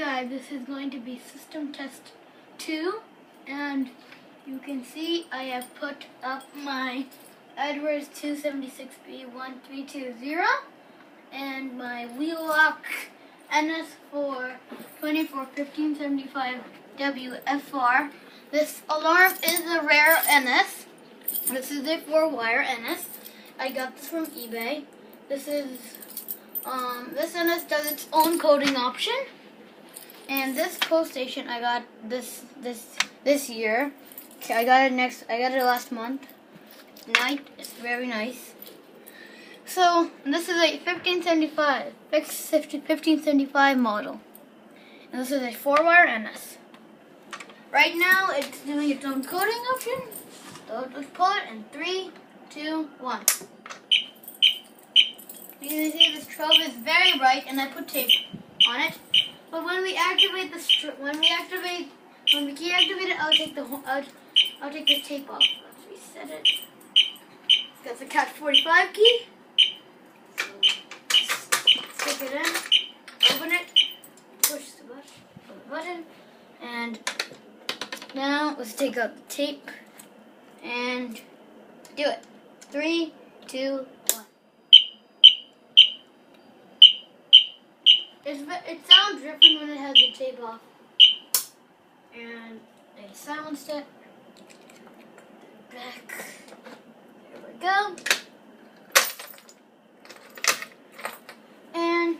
guys, this is going to be system test 2, and you can see I have put up my Edwards 276B1320 and my Wheelock NS for 241575 WFR. This alarm is a rare NS. This is a 4-wire NS. I got this from eBay. This NS does its own coding option. And this pole station I got this year. Okay, I got it last month. It's very nice. So this is a 1575 model. And this is a 4-wire NS. Right now it's doing its own coding option. So let's pull it in 3, 2, 1. You can see this strobe is very bright, and I put tape on it. But when we activate when we key activate it, I'll take the tape off. Let's reset it. It's got the Cat 45 key. So stick it in, open it, push the button, and now let's take out the tape and do it. 3, 2, 1. It sounds different when it has the tape off. And I silenced it. Back. Here we go. And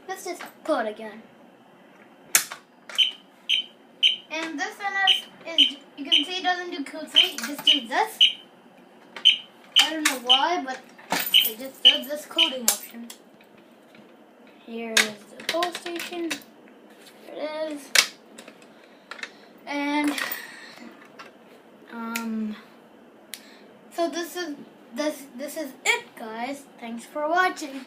let's just pull it again. And this NS is, you can see it doesn't do code 3, it just does this. I don't know why, but it just does this coding option. Here is the pole station. There it is. And so this is it, guys. Thanks for watching.